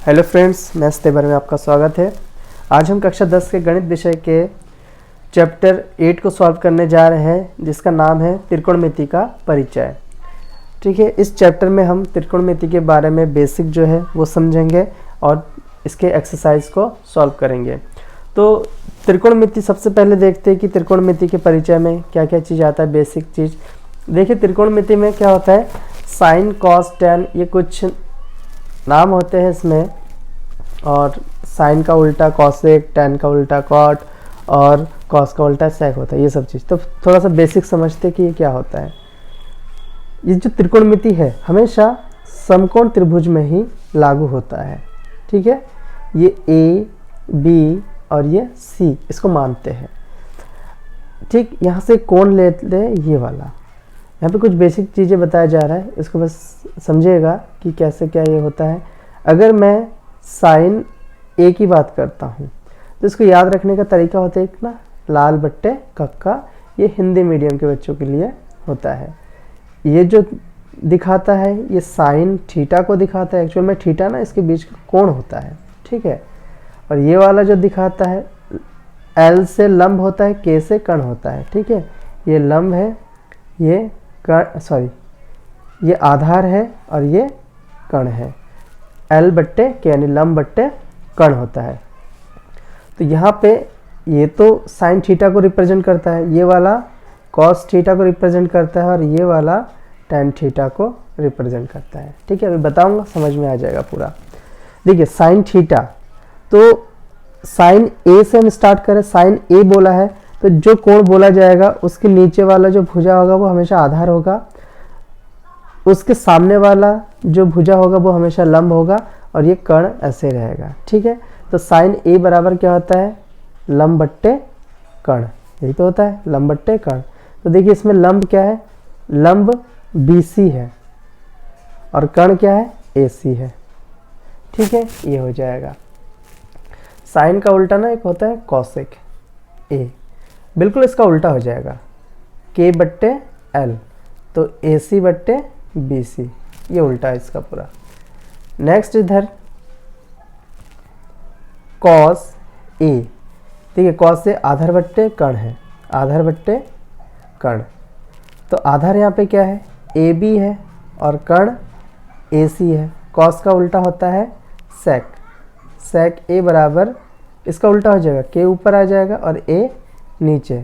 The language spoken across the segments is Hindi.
हेलो फ्रेंड्स, मैथ्स तेवर में आपका स्वागत है। आज हम कक्षा 10 के गणित विषय के चैप्टर 8 को सॉल्व करने जा रहे हैं, जिसका नाम है त्रिकोणमिति का परिचय। ठीक है, इस चैप्टर में हम त्रिकोणमिति के बारे में बेसिक जो है वो समझेंगे और इसके एक्सरसाइज को सॉल्व करेंगे। तो त्रिकोणमिति सबसे पहले देखते हैं कि त्रिकोणमिति के परिचय में क्या क्या चीज़ आता है। बेसिक चीज़ देखिए, त्रिकोणमिति में क्या होता है, साइन कॉस टैन ये कुछ नाम होते हैं इसमें, और साइन का उल्टा कॉसेक, टैन का उल्टा कॉट और कॉस का उल्टा सेक होता है, ये सब चीज़। तो थोड़ा सा बेसिक समझते कि ये क्या होता है। ये जो त्रिकोणमिति है हमेशा समकोण त्रिभुज में ही लागू होता है। ठीक है, ये ए बी और ये सी इसको मानते हैं। ठीक, यहाँ से कोण ले ले ये वाला, यहाँ पे कुछ बेसिक चीज़ें बताया जा रहा है, इसको बस समझिएगा कि कैसे क्या ये होता है। अगर मैं साइन ए की बात करता हूँ तो इसको याद रखने का तरीका होता है एक ना, लाल बट्टे कक्का, ये हिंदी मीडियम के बच्चों के लिए होता है। ये जो दिखाता है ये साइन थीटा को दिखाता है। एक्चुअल में थीटा ना इसके बीच का कोण होता है। ठीक है, और ये वाला जो दिखाता है एल से लंब होता है, के से कर्ण होता है। ठीक है, ये लंब है, ये ये आधार है और ये कर्ण है। एल बट्टे के यानी लंब बट्टे कर्ण होता है। तो यहाँ पे ये तो साइन थीटा को रिप्रेजेंट करता है, ये वाला कॉस थीटा को रिप्रेजेंट करता है और ये वाला टैन थीटा को रिप्रेजेंट करता है। ठीक है, अभी बताऊंगा, समझ में आ जाएगा पूरा। देखिए साइन थीटा, तो साइन ए से हम स्टार्ट करें, साइन ए बोला है तो जो कोण बोला जाएगा उसके नीचे वाला जो भुजा होगा वो हमेशा आधार होगा, उसके सामने वाला जो भुजा होगा वो हमेशा लंब होगा और ये कर्ण ऐसे रहेगा। ठीक है, तो साइन ए बराबर क्या होता है, लंब बट्टे कर्ण, यही तो होता है लंब बट्टे कर्ण। तो देखिए इसमें लंब क्या है, लंब BC है और कर्ण क्या है, AC है। ठीक है, ये हो जाएगा। साइन का उल्टा ना एक होता है कॉसेक ए, बिल्कुल इसका उल्टा हो जाएगा, K बट्टे L, तो AC बट्टे BC, ये उल्टा है इसका पूरा। नेक्स्ट इधर कॉस A, ठीक है, कॉस से आधार बट्टे कर्ण है, आधार बट्टे कर्ण। तो आधार यहाँ पे क्या है, AB है और कर्ण AC है। कॉस का उल्टा होता है सेक, सेक A बराबर इसका उल्टा हो जाएगा, K ऊपर आ जाएगा और A नीचे,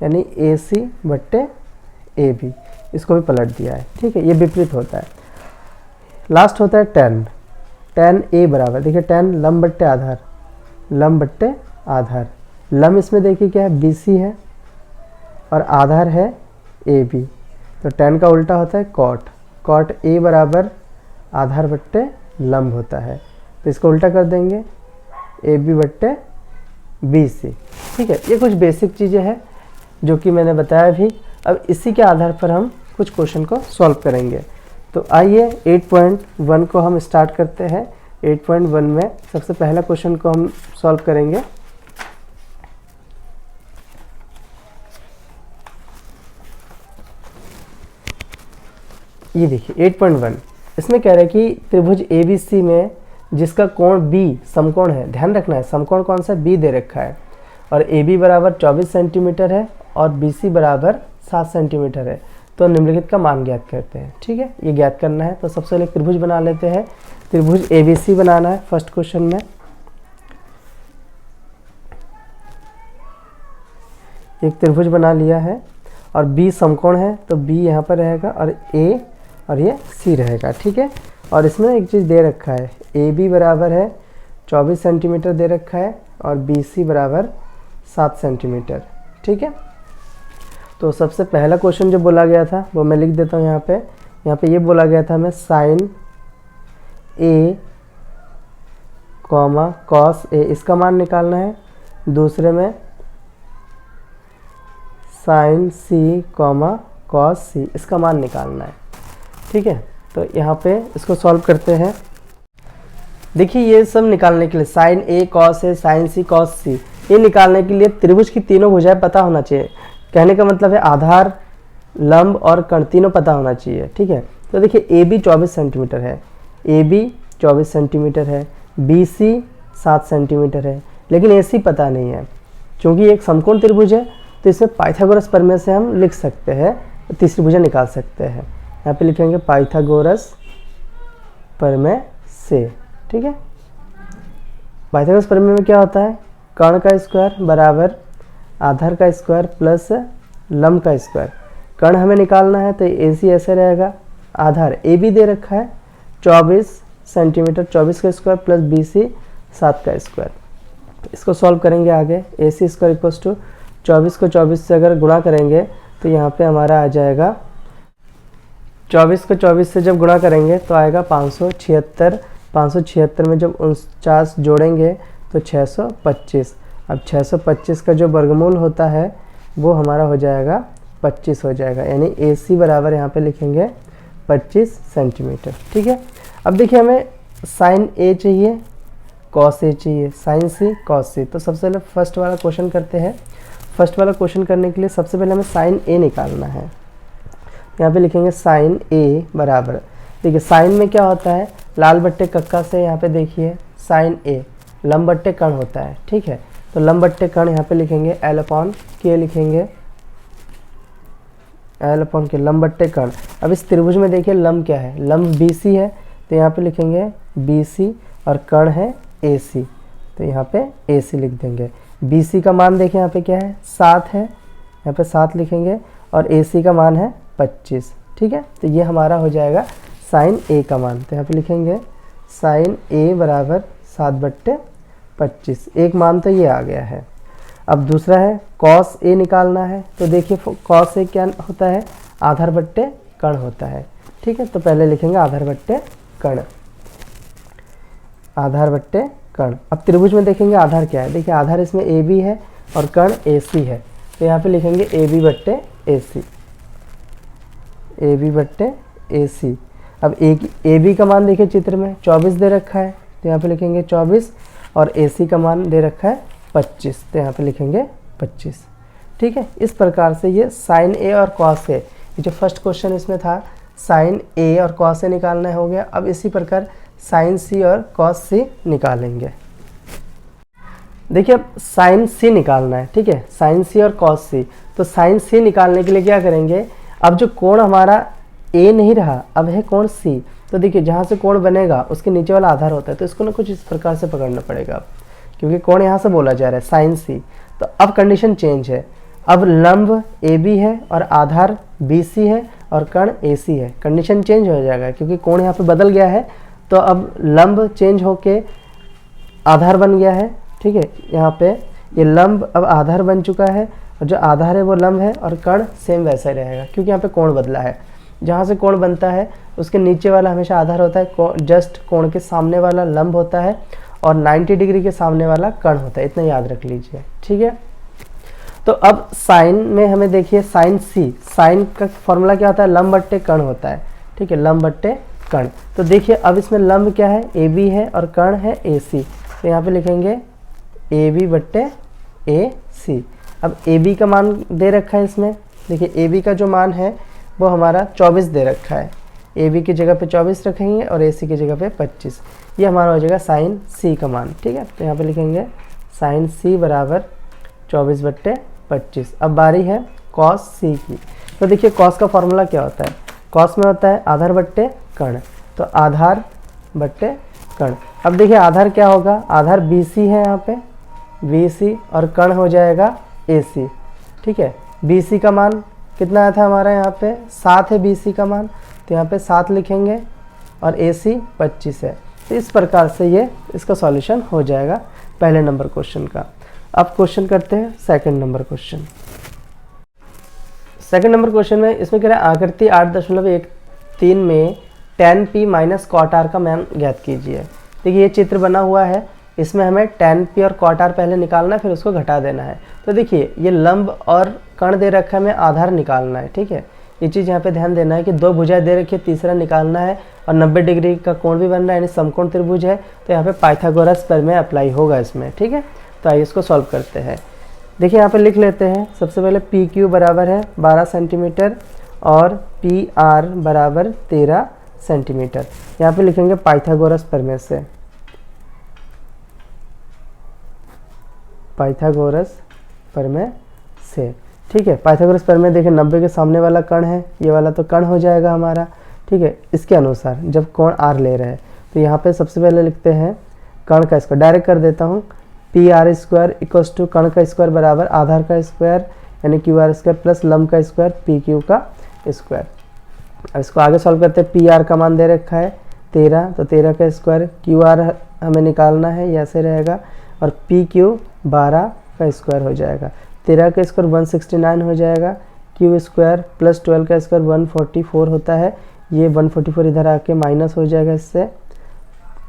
यानी AC बट्टे AB, इसको भी पलट दिया है। ठीक है, ये विपरीत होता है। लास्ट होता है टैन, टैन A बराबर, देखिए टैन लंब बट्टे आधार, लंब बट्टे आधार। लंब इसमें देखिए क्या है, BC है और आधार है AB, तो टैन का उल्टा होता है कॉट, कॉट A बराबर आधार बट्टे लंब होता है, तो इसको उल्टा कर देंगे AB बट्टे BC। ठीक है, ये कुछ बेसिक चीज़ें हैं जो कि मैंने बताया भी। अब इसी के आधार पर हम कुछ क्वेश्चन को सॉल्व करेंगे। तो आइए 8.1 को हम स्टार्ट करते हैं। 8.1 में सबसे पहला क्वेश्चन को हम सॉल्व करेंगे। ये देखिए 8.1, इसमें कह रहे हैं कि त्रिभुज ABC में जिसका कोण B समकोण है, ध्यान रखना है समकोण कौन सा, B दे रखा है, और AB बराबर 24 सेंटीमीटर है और BC बराबर 7 सेंटीमीटर है, तो निम्नलिखित का मान ज्ञात करते हैं। ठीक है, ये ज्ञात करना है। तो सबसे पहले त्रिभुज बना लेते हैं, त्रिभुज ABC बनाना है फर्स्ट क्वेश्चन में। एक त्रिभुज बना लिया है और B समकोण है, तो B यहाँ पर रहेगा और A और ये C रहेगा। ठीक है, और इसमें एक चीज़ दे रखा है, AB बराबर है 24 सेंटीमीटर दे रखा है और BC बराबर 7 सेंटीमीटर। ठीक है, तो सबसे पहला क्वेश्चन जो बोला गया था वो मैं लिख देता हूँ यहाँ पे ये बोला गया था, मैं sine A comma cos A इसका मान निकालना है। दूसरे में sine C comma cos C इसका मान निकालना है। ठीक है, तो यहाँ पे इसको सॉल्व करते हैं। देखिए ये सब निकालने के लिए sine A cos A, sine C cos C, ये निकालने के लिए त्रिभुज की तीनों भुजाएं पता होना चाहिए। कहने का मतलब है आधार, लंब और कर्ण तीनों पता होना चाहिए। ठीक है, तो देखिए AB 24 सेंटीमीटर है, AB 24 सेंटीमीटर है, BC 7 सेंटीमीटर है, लेकिन AC पता नहीं है। क्योंकि एक समकोण त्रिभुज है तो इसमें पाइथागोरस प्रमेय से हम लिख सकते हैं, तीसरी भुजा निकाल सकते हैं। यहाँ पे लिखेंगे पाइथागोरस प्रमेय से, ठीक है। पाइथागोरस प्रमेय में क्या होता है, कर्ण का स्क्वायर बराबर आधार का स्क्वायर प्लस लंब का स्क्वायर। कर्ण हमें निकालना है तो AC ऐसे रहेगा, आधार AB दे रखा है 24 सेंटीमीटर, 24 का स्क्वायर प्लस BC 7 का स्क्वायर। इसको सॉल्व करेंगे आगे। AC स्क्वायर इक्वल टू 24 को 24 से अगर गुणा करेंगे तो यहाँ पे हमारा आ जाएगा 24 को 24 से जब गुणा करेंगे तो आएगा 576। 576 में जब 49 जोड़ेंगे तो 625। अब 625 का जो वर्गमूल होता है वो हमारा हो जाएगा 25 हो जाएगा, यानी AC बराबर यहाँ पे लिखेंगे 25 सेंटीमीटर, ठीक है। अब देखिए हमें साइन A चाहिए, कॉस A चाहिए, साइन C कॉस C। तो सबसे पहले फर्स्ट वाला क्वेश्चन करते हैं। फर्स्ट वाला क्वेश्चन करने के लिए सबसे पहले हमें साइन A निकालना है। यहाँ पे लिखेंगे साइन A बराबर, देखिए साइन में क्या होता है, लाल बट्टे कक्का से यहाँ पे देखिए साइन A लंब बट्टे कर्ण होता है, ठीक है। तो लंब बट्टे कर्ण यहाँ पे लिखेंगे L/K लिखेंगे, L/K लंब बट्टे कर्ण। अब इस त्रिभुज में देखिए लंब क्या है, लंब BC है तो यहाँ पे लिखेंगे BC और कर्ण है AC, तो यहाँ पे AC लिख देंगे। BC का मान देखिए यहाँ पे क्या है 7 है, यहाँ पे 7 लिखेंगे और AC का मान है 25, ठीक है। तो ये हमारा हो जाएगा साइन A का मान, तो यहाँ पे लिखेंगे साइन A बराबर 7/25। एक मान तो ये आ गया है। अब दूसरा है कॉस A निकालना है, तो देखिए कॉस A क्या होता है, आधार बट्टे कर्ण होता है, ठीक है। तो पहले लिखेंगे आधार बट्टे कर्ण, आधार बट्टे कर्ण। अब त्रिभुज में देखेंगे आधार क्या है, देखिए आधार इसमें AB है और कर्ण AC है, तो यहाँ पे लिखेंगे AB बट्टे AC, AB बट्टे AC। अब AB का मान देखिए चित्र में 24 दे रखा है, तो यहाँ पे लिखेंगे 24 और AC का मान दे रखा है 25, तो यहाँ पे लिखेंगे 25, ठीक है। इस प्रकार से ये साइन A और कॉस A, ये जो फर्स्ट क्वेश्चन इसमें था साइन A और कॉस A निकालना हो गया। अब इसी प्रकार साइन C और कॉस C निकालेंगे। देखिए अब साइन C निकालना है, ठीक है, साइन C और कॉस C। तो साइन C निकालने के लिए क्या करेंगे, अब जो कोण हमारा A नहीं रहा, अब है कोण C। तो देखिए जहाँ से कोण बनेगा उसके नीचे वाला आधार होता है, तो इसको ना कुछ इस प्रकार से पकड़ना पड़ेगा, क्योंकि कोण यहाँ से बोला जा रहा है साइन C। तो अब कंडीशन चेंज है, अब लंब AB है और आधार BC है और कर्ण AC है। कंडीशन चेंज हो जाएगा क्योंकि कोण यहाँ पे बदल गया है, तो अब लंब चेंज होके आधार बन गया है, ठीक है। यहाँ पे ये लंब अब आधार बन चुका है और जो आधार है वो लंब है और कर्ण सेम वैसा ही रहेगा, क्योंकि यहाँ पे कोण बदला है। जहाँ से कोण बनता है उसके नीचे वाला हमेशा आधार होता है, जस्ट कोण के सामने वाला लंब होता है और 90 डिग्री के सामने वाला कर्ण होता है, इतना याद रख लीजिए, ठीक है। तो अब साइन में हमें देखिए साइन C, साइन का फॉर्मूला क्या होता है, लंब बट्टे कर्ण होता है, ठीक है, लंब बट्टे कर्ण। तो देखिए अब इसमें लंब क्या है, AB है और कर्ण है AC, तो यहाँ पे लिखेंगे AB बट्टे AC। अब AB का मान दे रखा है इसमें, देखिए AB का जो मान है वो हमारा 24 दे रखा है, AB की जगह पे 24 रखेंगे और AC की जगह पे 25। ये हमारा हो जाएगा साइन C का मान, ठीक है। तो यहाँ पे लिखेंगे साइन C बराबर 24/25। अब बारी है कॉस C की। तो देखिए कॉस का फॉर्मूला क्या होता है, कॉस में होता है आधार बट्टे कर्ण, तो आधार बट्टे कर्ण। अब देखिए आधार क्या होगा, आधार BC है यहाँ पे BC और कर्ण हो जाएगा AC, ठीक है। BC का मान कितना आया था हमारा, यहाँ पे 7 है BC का मान, तो यहाँ पे 7 लिखेंगे और AC 25 है। तो इस प्रकार से ये इसका सॉल्यूशन हो जाएगा पहले नंबर क्वेश्चन का। अब क्वेश्चन करते हैं second number question. Second number question में इसमें कह रहा है आकृति 8.13 में tan P minus cot R का मान ज्ञात कीजिए। देखिए ये चित्र बना हुआ है, इसमें हमें tan P और cot R पहले निकालना है, फिर उसको घटा देना है। तो देखिए ये लंब और कर्ण दे रखा है, हमें आधार निकालना है, ठीक है। ये चीज़ यहाँ पे ध्यान देना है कि दो भुजाएं दे रखी है, तीसरा निकालना है और 90 डिग्री का कोण भी बन रहा है, यानी समकोण त्रिभुज है, तो यहाँ पे पाइथागोरस प्रमेय अप्लाई होगा इसमें, ठीक है। तो आइए इसको सॉल्व करते हैं। देखिए यहाँ पे लिख लेते हैं, सबसे पहले PQ बराबर है 12 सेंटीमीटर और PR बराबर 13 सेंटीमीटर। यहाँ पे लिखेंगे पाइथागोरस प्रमेय से, पाइथागोरस प्रमेय से। ठीक है, पाइथागोरस प्रमेय देखिए 90 के सामने वाला कर्ण है, ये वाला तो कर्ण हो जाएगा हमारा। ठीक है, इसके अनुसार जब कोण आर ले रहे हैं तो यहाँ पे सबसे पहले लिखते हैं कर्ण का स्क्वायर, डायरेक्ट कर देता हूँ, P R square equals to कर्ण का स्क्वायर बराबर आधार का स्क्वायर यानी क्यू आर स्क्वायर प्लस लंब का स्क्वायर पी क्यू का स्क्वायर। अब इसको आगे सॉल्व करते हैं, पी आर का मान दे रखा है 13, तो 13 का स्क्वायर, क्यू आर हमें निकालना है, ये ऐसे रहेगा, और पी क्यू 12 का स्क्वायर हो जाएगा, 13 का स्क्वायर 169 हो जाएगा, क्यू स्क्वायर प्लस 12 का स्क्वायर 144 होता है, ये 144 इधर आके माइनस हो जाएगा इससे,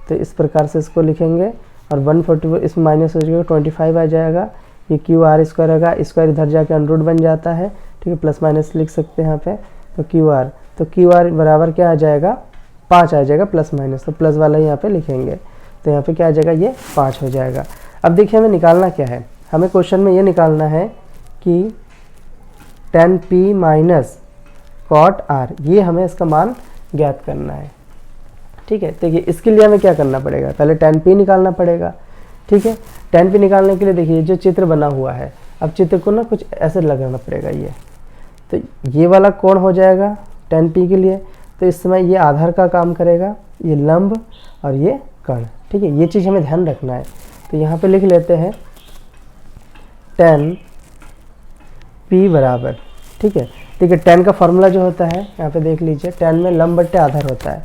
तो इस प्रकार से इसको लिखेंगे, और 144 इसमें माइनस हो जाएगा 25 आ जाएगा, ये क्यू आर स्क्वायर होगा, स्क्वायर इधर जाके अंडर रूट बन जाता है। ठीक है, प्लस माइनस लिख सकते हैं यहाँ पे, तो क्यू आर बराबर क्या आ जाएगा 5 आ जाएगा, प्लस माइनस तो प्लस वाला यहाँ पे लिखेंगे, तो यहाँ पे क्या आ जाएगा ये 5 हो जाएगा। अब देखिए हमें निकालना क्या है, हमें क्वेश्चन में ये निकालना है कि tan p minus cot r, ये हमें इसका मान ज्ञात करना है। ठीक है, देखिए इसके लिए हमें क्या करना पड़ेगा, पहले tan p निकालना पड़ेगा। ठीक है, tan p निकालने के लिए देखिए जो चित्र बना हुआ है, अब चित्र को ना कुछ ऐसे लगाना पड़ेगा, ये तो ये वाला कोण हो जाएगा tan p के लिए, तो इस समय ये आधार का काम करेगा, ये लंब और ये कर्ण। ठीक है, ये चीज़ हमें ध्यान रखना है, तो यहाँ पे लिख लेते हैं tan p बराबर, ठीक है, tan का फॉर्मूला जो होता है यहाँ पे देख लीजिए, tan में लंब बट्टे आधार होता है,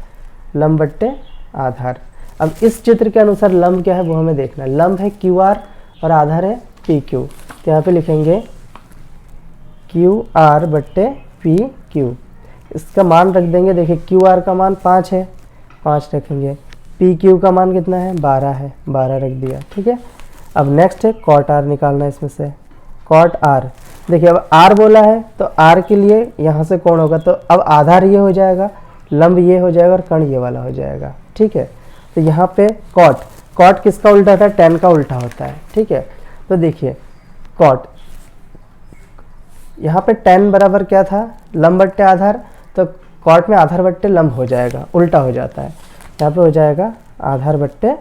लंब बट्टे आधार। अब इस चित्र के अनुसार लंब क्या है वो हमें देखना है, लंब है क्यू आर और आधार है पी क्यू, तो यहाँ पे लिखेंगे क्यू आर बट्टे पी क्यू, इसका मान रख देंगे, देखिए क्यू आर का मान 5 है, 5 रखेंगे, पी क्यू का मान कितना है 12 है, 12 रख दिया। ठीक है, अब नेक्स्ट है कॉट आर निकालना है, इसमें से कॉट आर, देखिए अब आर बोला है तो आर के लिए यहाँ से कौन होगा, तो अब आधार ये हो जाएगा, लंब ये हो जाएगा और कर्ण ये वाला हो जाएगा। ठीक है, तो यहाँ पे कॉट किसका उल्टा होता है, tan का उल्टा होता है। ठीक है, तो देखिए कॉट, यहाँ पे tan बराबर क्या था, लंब बट्टे आधार, तो कॉट में आधार बट्टे लंब हो जाएगा, उल्टा हो जाता है, यहाँ पे हो जाएगा आधार बट्टे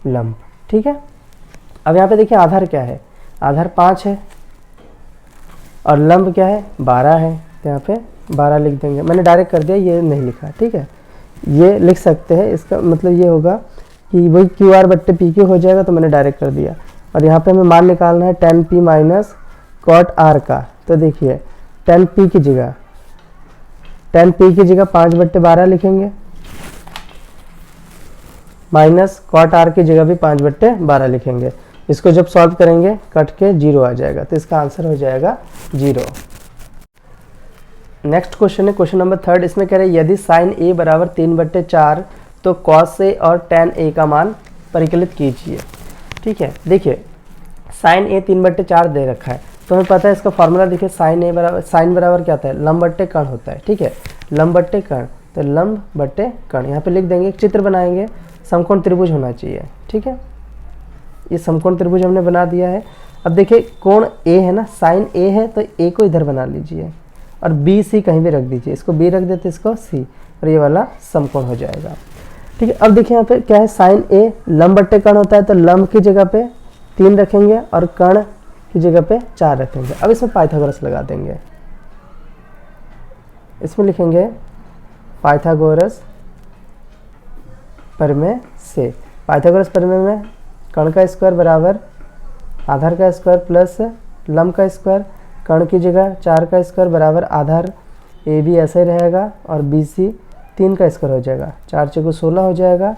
लंब। ठीक है, अब यहाँ पे देखिए आधार क्या है, आधार 5 है और लंब क्या है 12 है, तो यहाँ पे 12 लिख देंगे, मैंने डायरेक्ट कर दिया, ये नहीं लिखा। ठीक है, ये लिख सकते हैं, इसका मतलब ये होगा कि वही क्यू आर बट्टे पी क्यू हो जाएगा, तो मैंने डायरेक्ट कर दिया, और यहाँ पे हमें मान निकालना है tan p minus cot r का, तो देखिए tan p की जगह 5/12 लिखेंगे, माइनस कॉट आर की जगह भी 5/12 लिखेंगे, इसको जब सॉल्व करेंगे कट के 0 आ जाएगा, तो इसका आंसर हो जाएगा 0। नेक्स्ट क्वेश्चन है क्वेश्चन नंबर 3, इसमें कह रहे हैं यदि साइन ए बराबर 3/4 तो कॉस ए और tan ए का मान परिकलित कीजिए। ठीक है, देखिए साइन ए 3/4 दे रखा है, तो हमें पता है इसका फॉर्मूला, देखिए साइन बराबर क्या होता है, लंब बट्टे कर्ण होता है। ठीक है, लंब बट्टे कर्ण, तो लंब बट्टे कर्ण, यहाँ पे लिख देंगे, एक चित्र बनाएंगे, समकोण त्रिभुज होना चाहिए। ठीक है, ये समकोण त्रिभुज हमने बना दिया है। अब देखिए कोण ए है ना, साइन ए है, तो ए को इधर बना लीजिए और बी सी कहीं भी रख दीजिए, इसको बी रख देते, इसको सी, और ये वाला समकोण हो जाएगा। ठीक है, अब देखिए यहाँ पे क्या है, साइन ए लंब बट्टे कर्ण होता है, तो लंब की जगह पे 3 रखेंगे और कर्ण की जगह पे 4 रखेंगे। अब इसमें पाइथागोरस लगा देंगे, इसमें लिखेंगे पाइथागोरस प्रमेय से। पाइथागोरस प्रमेय में कर्ण का स्क्वायर बराबर आधार का स्क्वायर प्लस लंब का स्क्वायर, कर्ण की जगह 4 का स्क्वायर बराबर आधार ए बी ऐसे ही रहेगा, और बी सी 3 का स्क्वायर हो जाएगा, 4 चौको 16 हो जाएगा,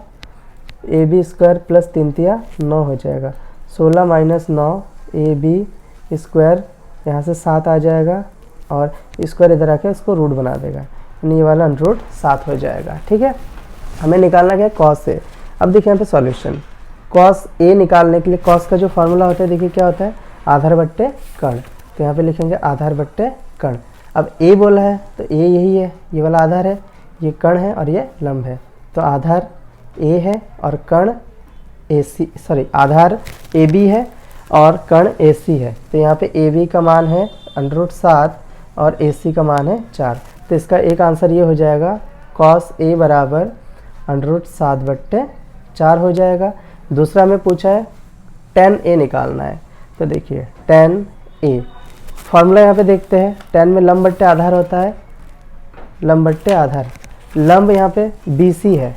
ए बी स्क्वायर प्लस 3 तिया 9 हो जाएगा, 16 माइनस 9 ए बी स्क्वायर, यहाँ से 7 आ जाएगा, और स्क्वायर इधर आके इसको रूट बना देगा, यानी ये वाला रूट 7 हो जाएगा। ठीक है, हमें निकालना क्या है, कॉस ए। अब देखिए यहाँ पे सॉल्यूशन, कॉस ए निकालने के लिए कॉस का जो फॉर्मूला होता है, देखिए क्या होता है, आधार बट्टे कर्ण, तो यहाँ पे लिखेंगे आधार बट्टे कर्ण। अब ए बोला है तो ए यही है, ये वाला आधार है, ये कर्ण है और ये लंब है, तो आधार ए है और कर्ण ए सी, आधार ए बी है और कर्ण ए सी है, तो यहाँ पे ए बी का मान है √7 और ए सी का मान है 4, तो इसका एक आंसर ये हो जाएगा, कॉस ए बराबर √7/4 हो जाएगा। दूसरा हमें पूछा है tan ए निकालना है, तो देखिए tan a, फॉर्मूला यहाँ पे देखते हैं। tan में लंब बट्टे आधार होता है, लंब बट्टे आधार, लंब यहाँ पे BC है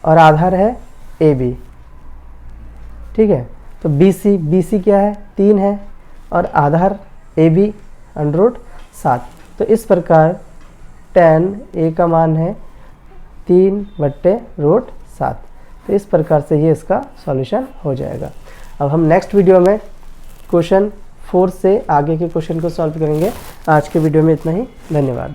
और आधार है AB, ठीक है। तो BC क्या है, 3 है और आधार AB √7। तो इस प्रकार tan A का मान है 3/√7। तो इस प्रकार से ये इसका सॉल्यूशन हो जाएगा। अब हम नेक्स्ट वीडियो में क्वेश्चन 4 से आगे के क्वेश्चन को सॉल्व करेंगे। आज के वीडियो में इतना ही, धन्यवाद।